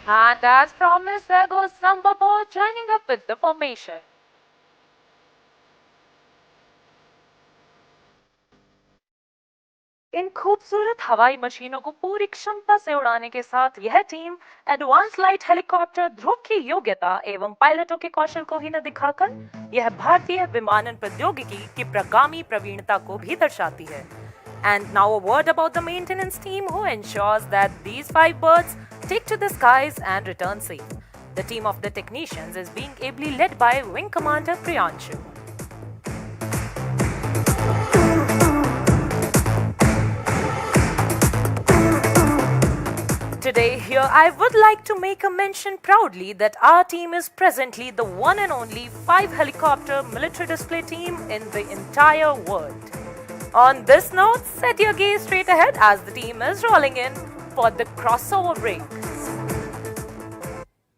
And as promised, there goes number 4 joining up with the formation. इन खूबसूरत हवाई मशीनों को पूरी क्षमता से उड़ाने के साथ यह टीम एडवांस लाइट हेलीकॉप्टर ध्रुव की योग्यता एवं पायलटों के कौशल को ही न दिखाकर यह भारतीय विमानन प्रौद्योगिकी की प्रगामी प्रवीणता को भी दर्शाती है. And now a word about the maintenance team who ensures that these 5 birds take to the skies and return safe. The team of the technicians is being ably led by Wing Commander Priyanshu. Today, here I would like to make a mention proudly that our team is presently the one and only 5 helicopter military display team in the entire world. On this note, set your gaze straight ahead as the team is rolling in for the crossover break.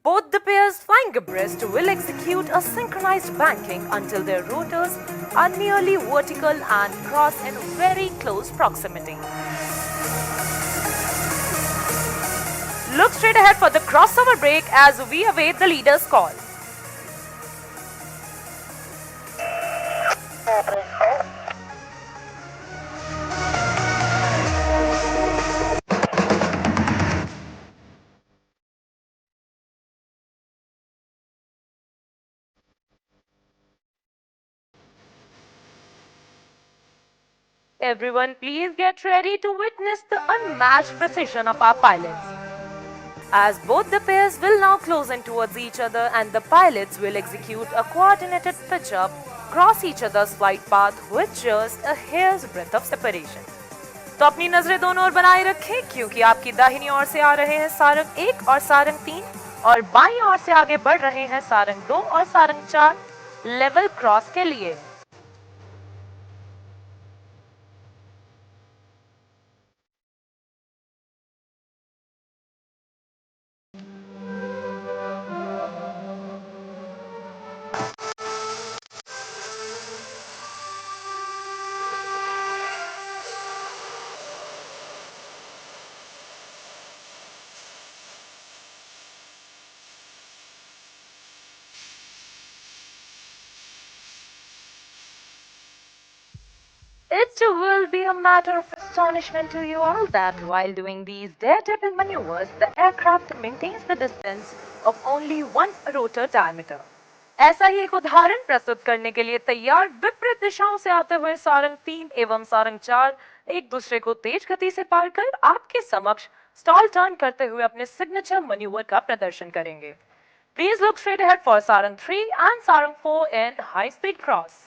Both the pairs flying abreast will execute a synchronized banking until their rotors are nearly vertical and cross in very close proximity. Look straight ahead for the crossover break as we await the leader's call. Everyone, please get ready to witness the unmatched precision of our pilots. As both the pairs will now close in towards each other and the pilots will execute a coordinated pitch up, cross each other's flight path with just a hair's breadth of separation. तो अपनी नजरें दोनों ओर बनाए रखें क्योंकि आपकी दाहिनी ओर से आ रहे हैं सारंग 1 और सारंग 3 और बाईं ओर से आगे बढ़ रहे हैं सारंग 2 और सारंग 4 लेवल क्रॉस के लिए. It will be a matter of astonishment to you all that while doing these daredevil maneuvers, the aircraft maintains the distance of only 1 rotor diameter. ऐसा ही एक उदाहरण प्रस्तुत करने के लिए तैयार विपरीत दिशाओं से आते हुए सारंग 3 एवं सारंग 4 एक दूसरे को तेज गति से पार कर आपके समक्ष स्टॉल टर्न करते हुए अपने सिग्नेचर मैन्यूवर का प्रदर्शन करेंगे. Please look straight ahead for Sarang 3 and Sarang 4 in high-speed cross.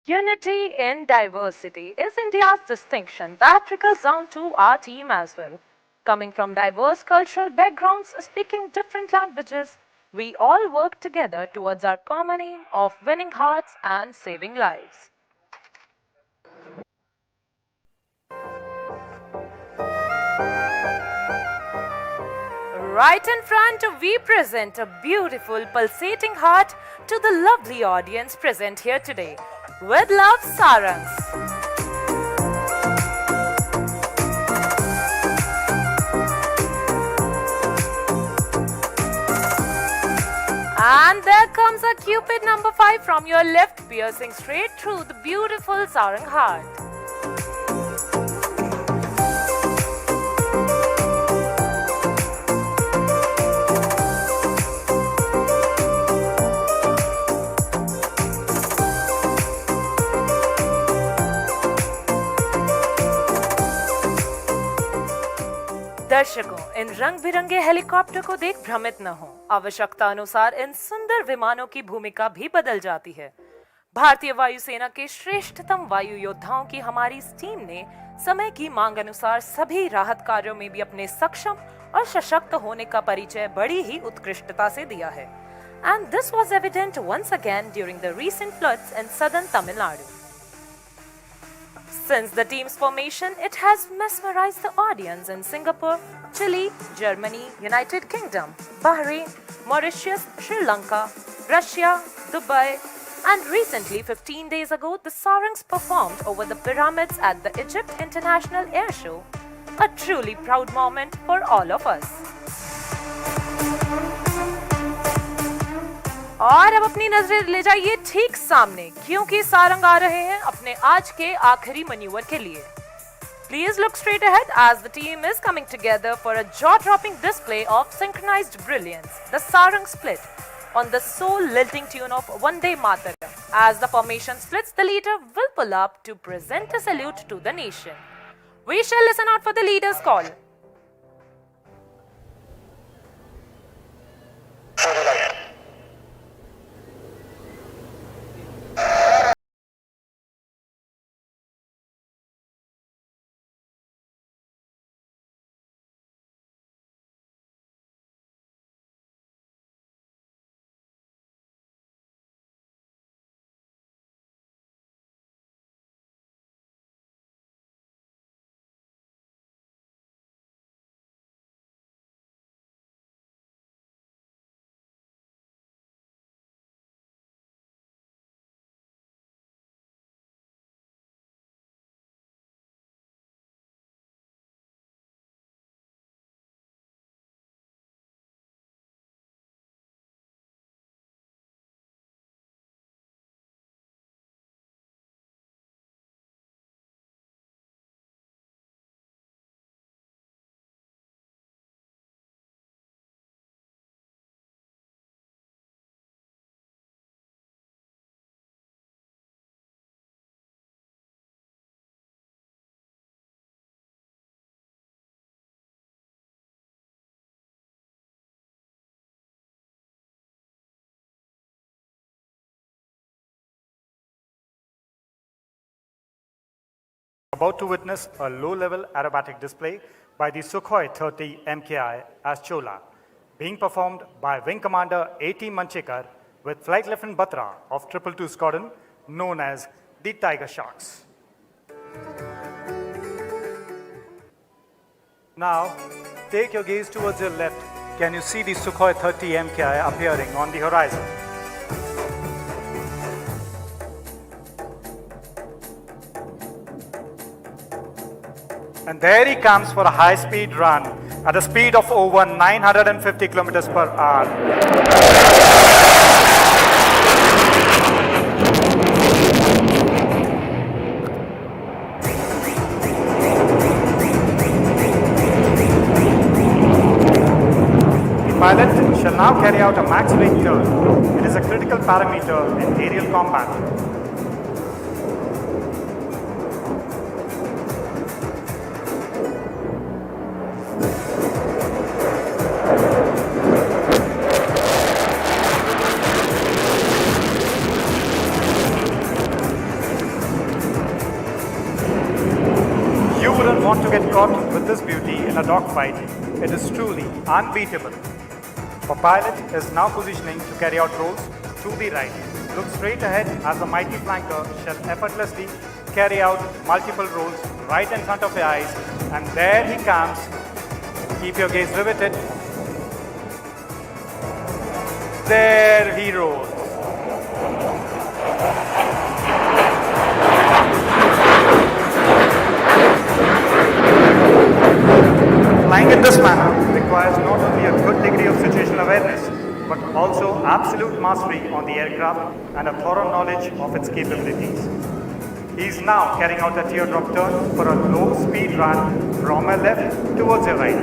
Unity in diversity is India's distinction that trickles down to our team as well. Coming from diverse cultural backgrounds, speaking different languages, we all work together towards our common aim of winning hearts and saving lives. Right in front, we present a beautiful pulsating heart to the lovely audience present here today. With love, Sarangs. And there comes a Cupid number 5 from your left, piercing straight through the beautiful Sarang heart. दर्शकों, इन रंग बिरंगे helicopter को देख भ्रमित न हो. आवश्यकता अनुसार इन सुंदर विमानों की भूमिका भी बदल जाती है. भारतीय वायु सेना के श्रेष्ठतम वायु योद्धाओं की हमारी इस टीम ने समय की मांग अनुसार सभी राहत कार्यों में भी अपने सक्षम और सशक्त होने का परिचय बड़ी ही उत्कृष्टता से दिया है. And this was evident once again during the recent floods in southern Tamil Nadu. Since the team's formation, it has mesmerized the audience in Singapore, Chile, Germany, United Kingdom, Bahrain, Mauritius, Sri Lanka, Russia, Dubai, and recently, 15 days ago, the Sarangs performed over the pyramids at the Egypt International Air Show. A truly proud moment for all of us. और अब अपनी नजरें ले जाइए ठीक सामने, क्योंकि सारंग आ रहे हैं अपने आज के आखिरी मैन्यूवर के लिए. Please look straight ahead as the team is coming together for a jaw-dropping display of synchronized brilliance, the Sarang split, on the soul-lilting tune of Vande Mataram. As the formation splits, the leader will pull up to present a salute to the nation. We shall listen out for the leader's call. About to witness a low-level aerobatic display by the Sukhoi-30 MKI as Chola, being performed by Wing Commander A.T. Manchekar with Flight Lieutenant Batra of 222 Squadron, known as the Tiger Sharks. Now, take your gaze towards your left. Can you see the Sukhoi-30 MKI appearing on the horizon? And there he comes for a high-speed run at a speed of over 950 kilometers per hour. The pilot shall now carry out a max wing turn. It is a critical parameter in aerial combat. Want to get caught with this beauty in a dogfight. It is truly unbeatable. The pilot is now positioning to carry out rolls to the right. Look straight ahead as the mighty flanker shall effortlessly carry out multiple rolls right in front of your eyes. And there he comes. Keep your gaze riveted. There he rolls. Flying in this manner requires not only a good degree of situational awareness, but also absolute mastery on the aircraft and a thorough knowledge of its capabilities. He is now carrying out a teardrop turn for a low-speed run from your left towards your right.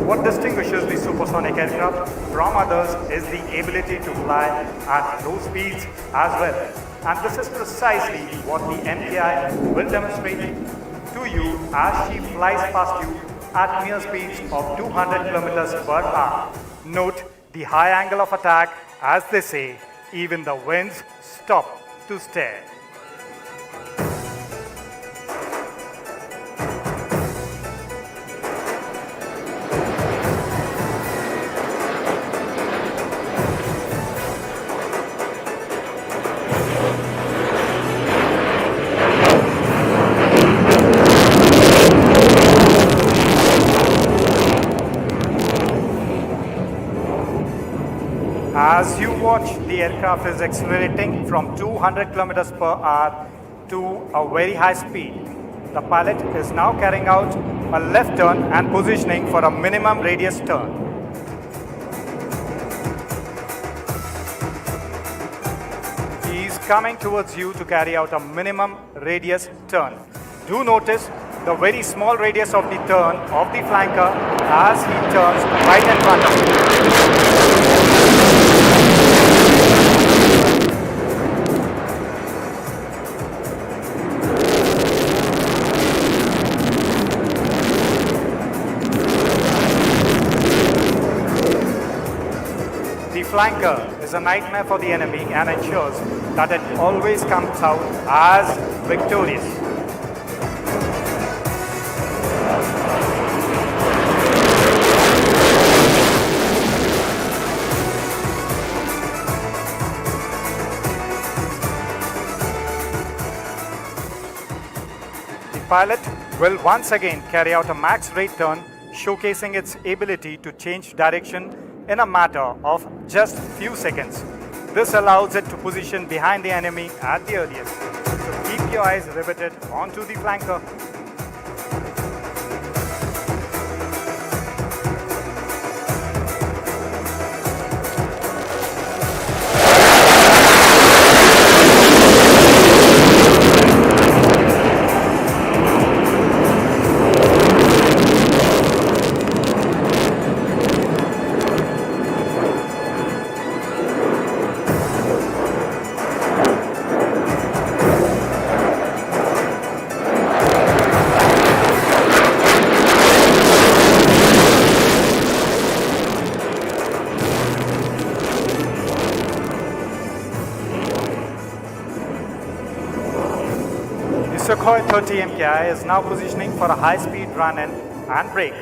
What distinguishes the supersonic aircraft from others is the ability to fly at low speeds as well. And this is precisely what the MKI will demonstrate to you as she flies past you at mere speeds of 200 kilometers per hour. Note the high angle of attack, as they say, even the winds stop to stare. As you watch, the aircraft is accelerating from 200 kilometers per hour to a very high speed. The pilot is now carrying out a left turn and positioning for a minimum radius turn. He is coming towards you to carry out a minimum radius turn. Do notice the very small radius of the turn of the flanker as he turns right in front of you. The flanker is a nightmare for the enemy and ensures that it always comes out as victorious. The pilot will once again carry out a max rate turn, showcasing its ability to change direction in a matter of just few seconds. This allows it to position behind the enemy at the earliest. So keep your eyes riveted onto the flanker. Sukhoi-30 MKI is now positioning for a high-speed run-in and brake.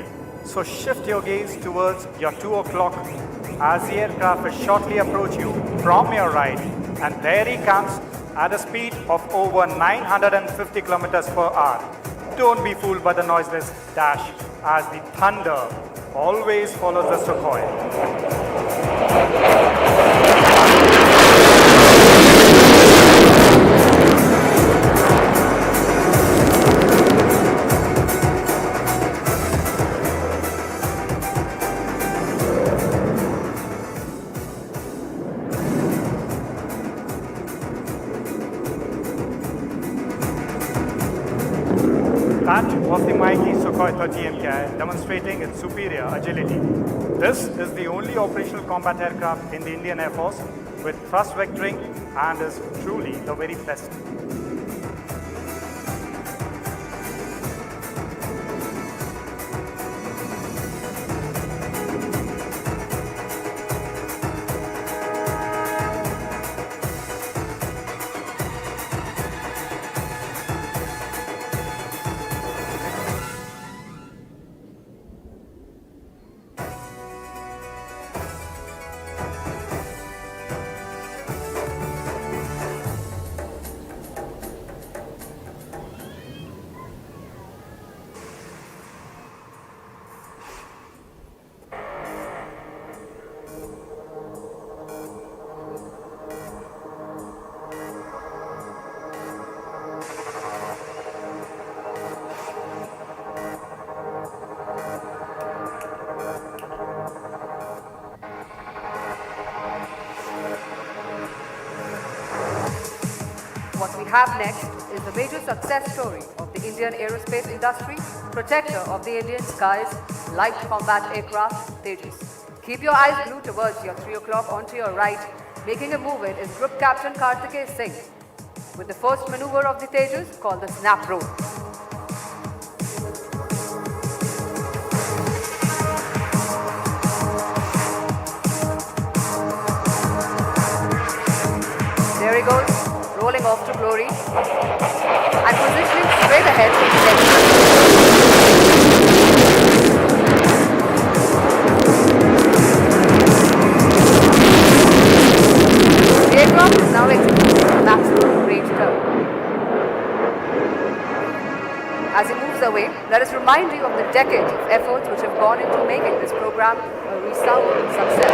So shift your gaze towards your 2 o'clock as the aircraft is shortly approach you from your right, and there he comes at a speed of over 950 kilometers per hour. Don't be fooled by the noiseless dash as the thunder always follows the Sukhoi. That was the mighty Sukhoi-30 MKI demonstrating its superior agility. This is the only operational combat aircraft in the Indian Air Force with thrust vectoring and is truly the very best. What we have next is the major success story of the Indian aerospace industry, protector of the Indian skies, light combat aircraft, Tejas. Keep your eyes glued towards your 3 o'clock onto your right. Making a move in is Group Captain Karthikeya Singh with the first maneuver of the Tejas called the snap roll. There he goes, rolling off to glory and positioning straight ahead for the next. The aircraft is now executing a maximum range turn. As it moves away, let us remind you of the decades of efforts which have gone into making this program a resounding success.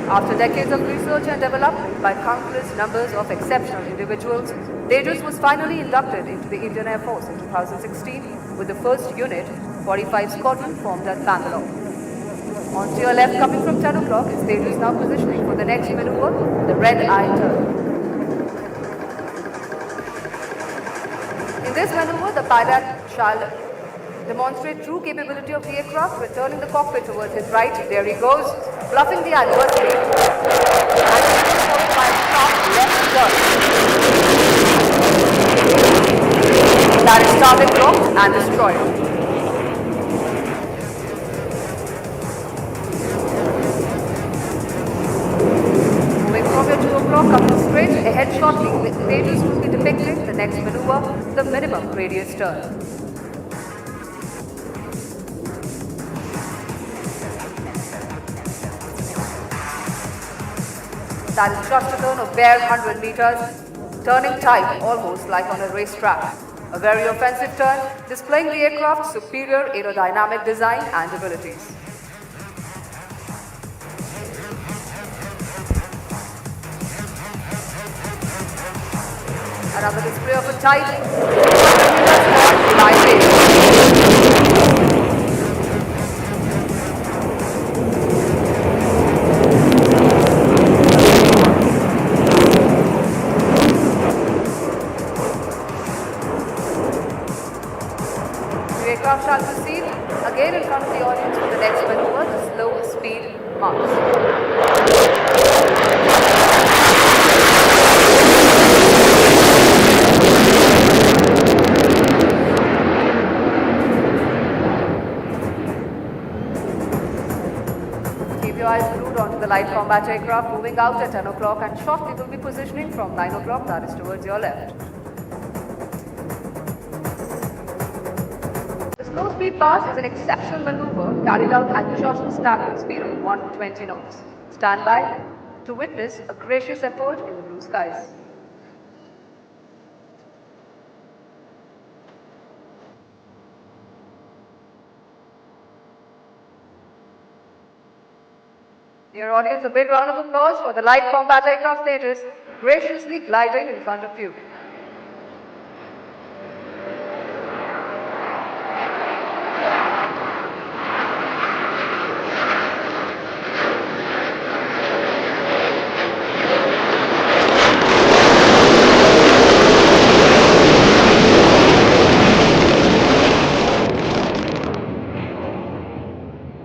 After decades of research and development by countless numbers of exceptional individuals, Tejas was finally inducted into the Indian Air Force in 2016 with the first unit, 45 Squadron, formed at Bangalore. On to your left, coming from 10 o'clock, is Tejas now positioning for the next maneuver, the red eye turn. In this maneuver, the pilot shall demonstrate true capability of the aircraft, returning the cockpit towards his right. There he goes, bluffing the adversary, and followed by a sharp left turn. That is target locked and destroyed. Moving from your 2 o'clock, coming straight ahead shortly, with Tejas will be depicting the next maneuver, the minimum radius turn. That is just a turn of bare 100 meters, turning tight almost like on a racetrack. A very offensive turn, displaying the aircraft's superior aerodynamic design and abilities. Another display of a tight 200 meters glide. The aircraft shall proceed again in front of the audience for the next maneuver, the slow speed march. Keep your eyes glued onto the light combat aircraft moving out at 10 o'clock and shortly will be positioning from 9 o'clock, that is towards your left. The slow speed pass is an exceptional maneuver carried out at the shortened starting speed of 120 knots. Stand by to witness a gracious effort in the blue skies. Dear audience, a big round of applause for the light combat aircraft stages graciously gliding in front of you.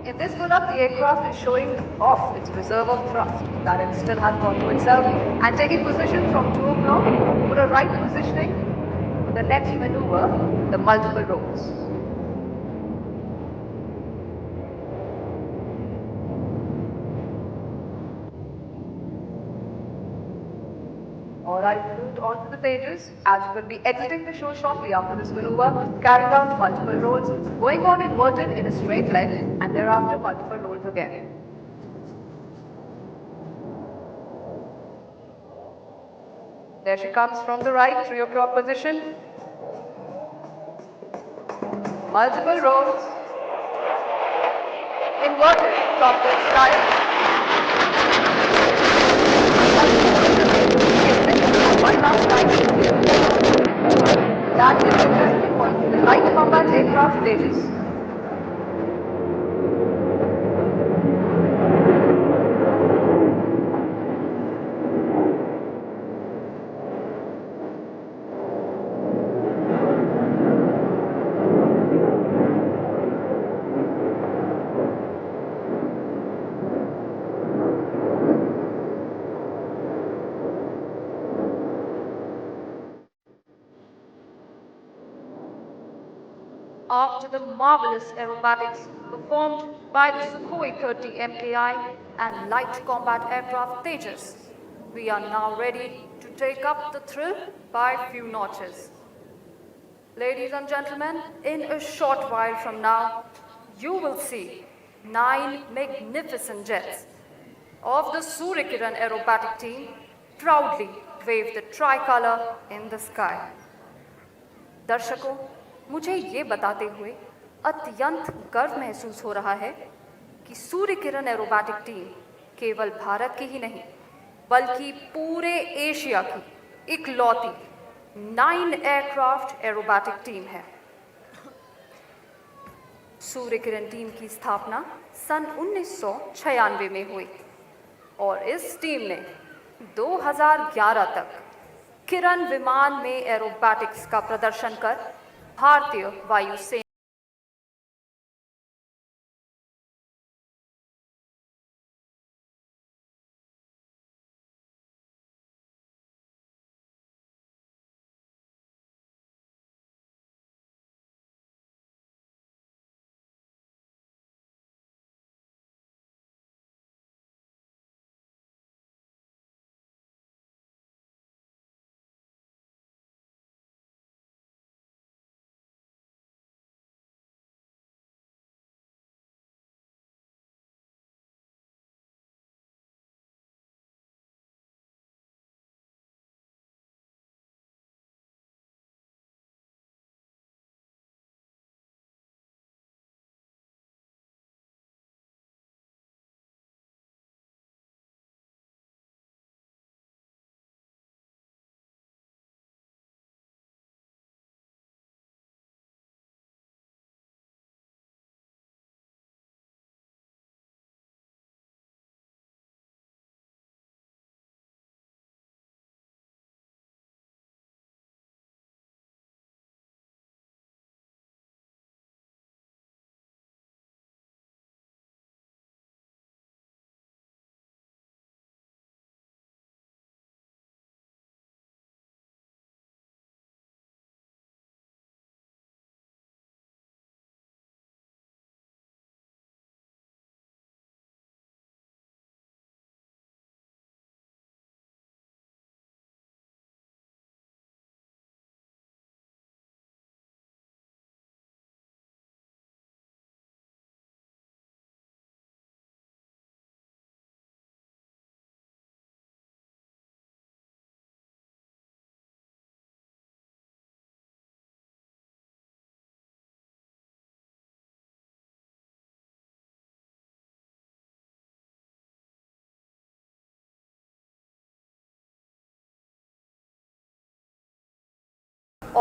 In this pull-up, the aircraft is showing off its reserve of thrust that it still has got to itself and taking position from 2 o'clock for a right positioning, the next maneuver, the multiple rolls. Alright, moved on to the pages as we will be exiting the show shortly after this maneuver, carrying out multiple rolls, going on inverted in a straight leg and thereafter multiple rolls again. There she comes from the right, 3 o'clock position. Multiple rolls. Inverted, top style. One last time. That is the light combat aircraft stages. After the marvelous aerobatics formed by the Sukhoi-30 MKI and light combat aircraft Tejas. We are now ready to take up the thrill by few notches. Ladies and gentlemen, in a short while from now, you will see 9 magnificent jets of the Surya Kiran aerobatic team proudly wave the tricolor in the sky. दर्शकों, मुझे ये बताते हुए अत्यंत गर्व महसूस हो रहा है कि सूर्य किरण एरोबैटिक टीम केवल भारत की ही नहीं बल्कि पूरे एशिया की इकलौती 9 एयरक्राफ्ट एरोबैटिक टीम है। सूर्य किरण टीम की स्थापना सन 1996 में हुई और इस टीम ने 2011 तक किरण विमान में एरोबैटिक्स का प्रदर्शन कर भारतीय वायु सेना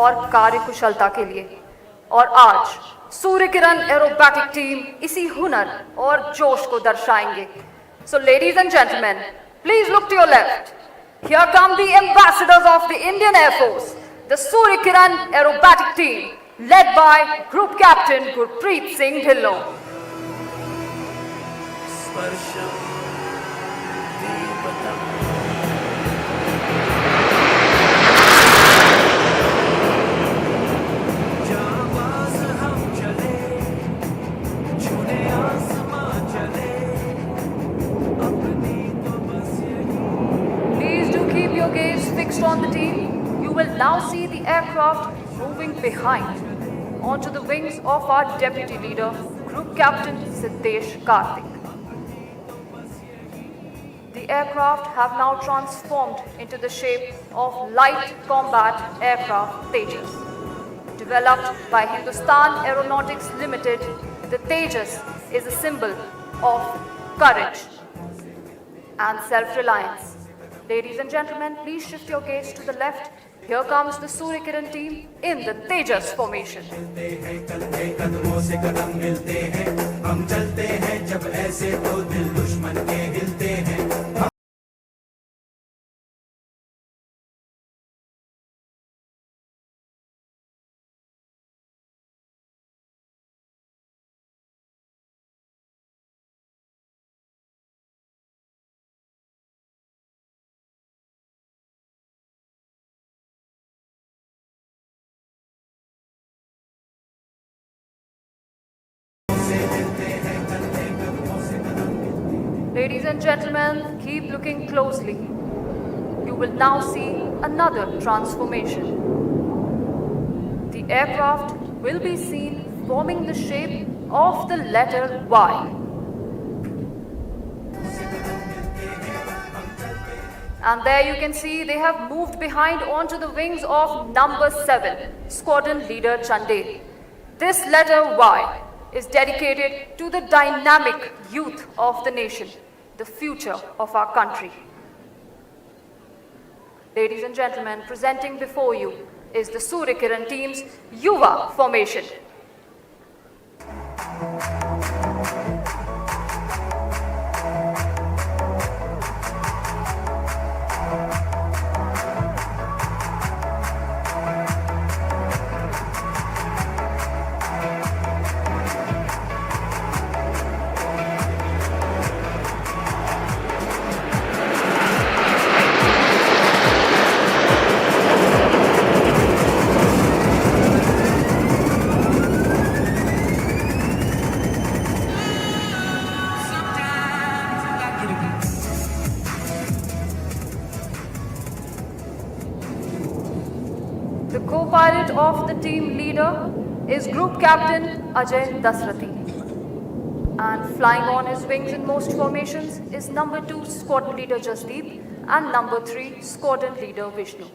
और कार्यकुशलता के लिए। और आज सूर्य किरण एरोबैटिक टीम इसी हुनर और जोश को दर्शाएंगे। So ladies and gentlemen, please look to your left. Here come the ambassadors of the Indian Air Force, the Surya Kiran aerobatic team, led by Group Captain Gurpreet Singh Dhillon. On the team, you will now see the aircraft moving behind onto the wings of our deputy leader, Group Captain Siddesh Karthik. The aircraft have now transformed into the shape of light combat aircraft Tejas. Developed by Hindustan Aeronautics Limited, the Tejas is a symbol of courage and self-reliance. Ladies and gentlemen, please shift your gaze to the left. Here comes the Surya Kiran team in the Tejas formation. Ladies and gentlemen, keep looking closely. You will now see another transformation. The aircraft will be seen forming the shape of the letter Y. And there you can see they have moved behind onto the wings of number 7, Squadron Leader Chandel. This letter Y is dedicated to the dynamic youth of the nation, the future of our country. Ladies and gentlemen, presenting before you is the Surya Kiran team's Yuva formation. The co-pilot of the team leader is Group Captain Ajay Dasrathi. And flying on his wings in most formations is number 2 Squadron Leader Jasdeep and number 3 Squadron Leader Vishnu.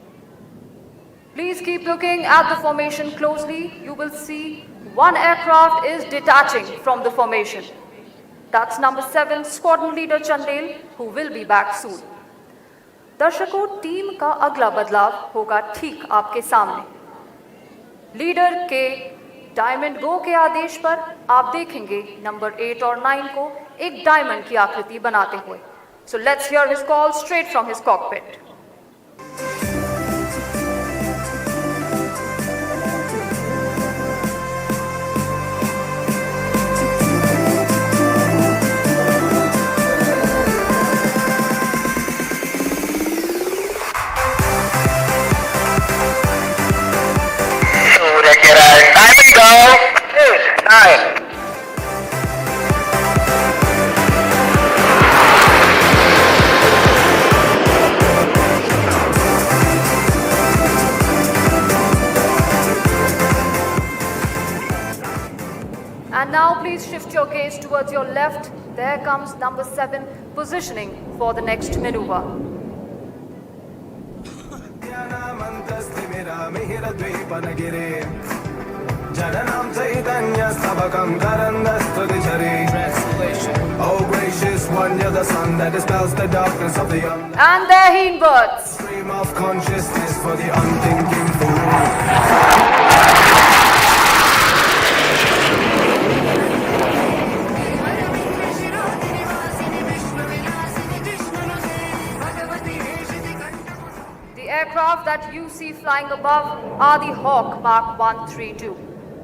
Please keep looking at the formation closely. You will see one aircraft is detaching from the formation. That's number 7 Squadron Leader Chandel, who will be back soon. दर्शकों, team का अगला बदलाव होगा ठीक आपके सामने। Leader के diamond गो के आदेश पर आप देखेंगे नंबर 8 और 9 को एक डायमंड की आकृति बनाते हुए। So let's hear his call straight from his cockpit. And now please shift your gaze towards your left. There comes number 7 positioning for the next maneuver. Oh gracious one, you're the sun that dispels the darkness of the And there he inverts. stream of consciousness for the unthinking fool. The aircraft that you see flying above are the Hawk Mark 132,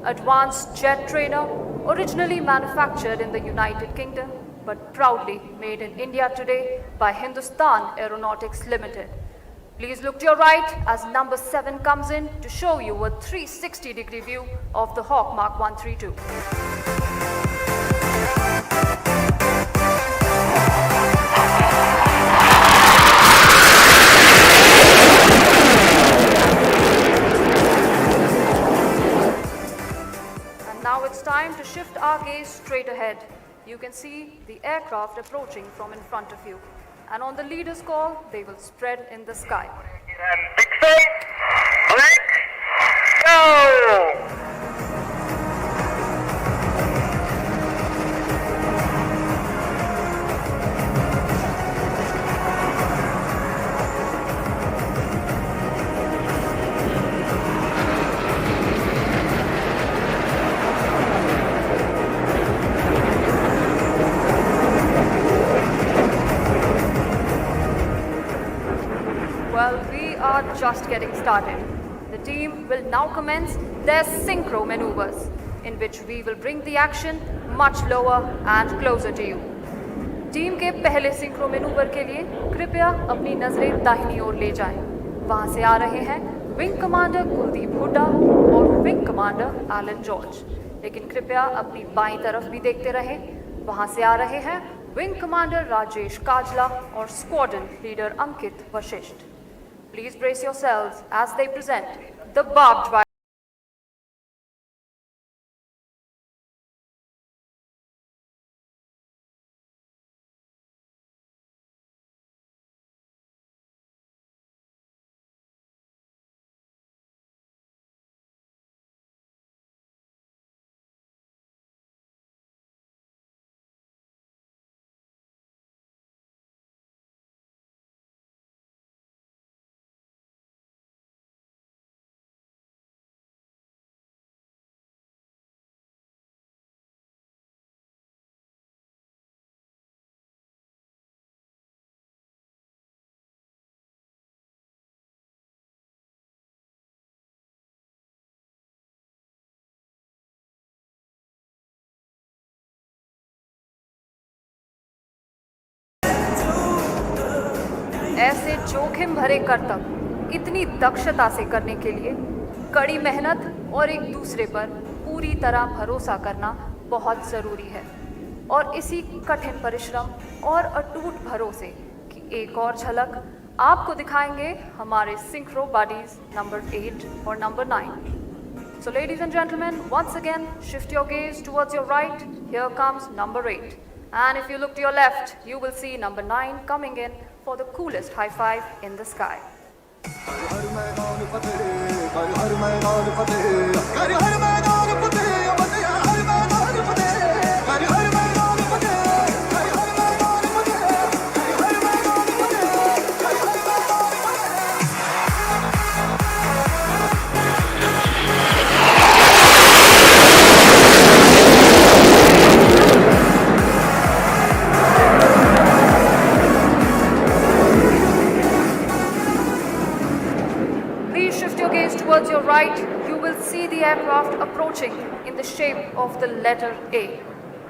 advanced jet trainer, originally manufactured in the United Kingdom, but proudly made in India today by Hindustan Aeronautics Limited. Please look to your right as number 7 comes in to show you a 360-degree view of the Hawk Mark 132. Now it's time to shift our gaze straight ahead. You can see the aircraft approaching from in front of you. And on the leader's call, they will spread in the sky. Pixel, black, go! Well, we are just getting started. The team will now commence their synchro maneuvers, in which we will bring the action much lower and closer to you. Team के पहले synchro manoeuvre के लिए कृपया अपनी नजरें दाहिनी ओर ले जाएं। वहां से आ रहे हैं विंग कमांडर कुलदीप हुड्डा और विंग कमांडर एलन जॉर्ज। लेकिन कृपया अपनी बाईं तरफ भी देखते रहें। वहां से आ रहे हैं Wing Commander Rajesh Kajla or Squadron Leader Ankit Vashisht. Please brace yourselves as they present the barbed wire. ऐसे जोखिम भरे करतब इतनी दक्षता से करने के लिए कड़ी मेहनत और एक दूसरे पर पूरी तरह भरोसा करना बहुत ज़रूरी है। और इसी कठिन परिश्रम और अटूट भरोसे की एक और झलक आपको दिखाएंगे हमारे सिंक्रो बडीज नंबर 8 और number 9। So ladies and gentlemen, once again, shift your gaze towards your right. Here comes number 8. And if you look to your left, you will see number 9 coming in for the coolest high five in the sky. Please shift your gaze towards your right. You will see the aircraft approaching in the shape of the letter A.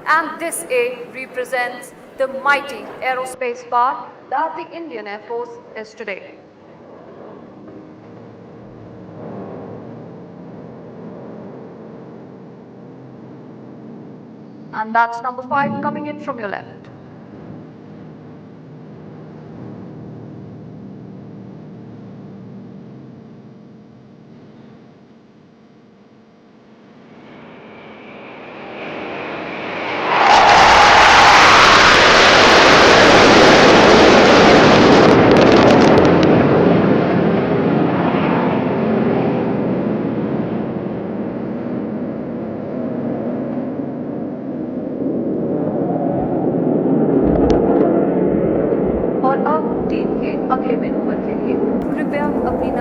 And this A represents the mighty aerospace power that the Indian Air Force is today. And that's number 5 coming in from your left.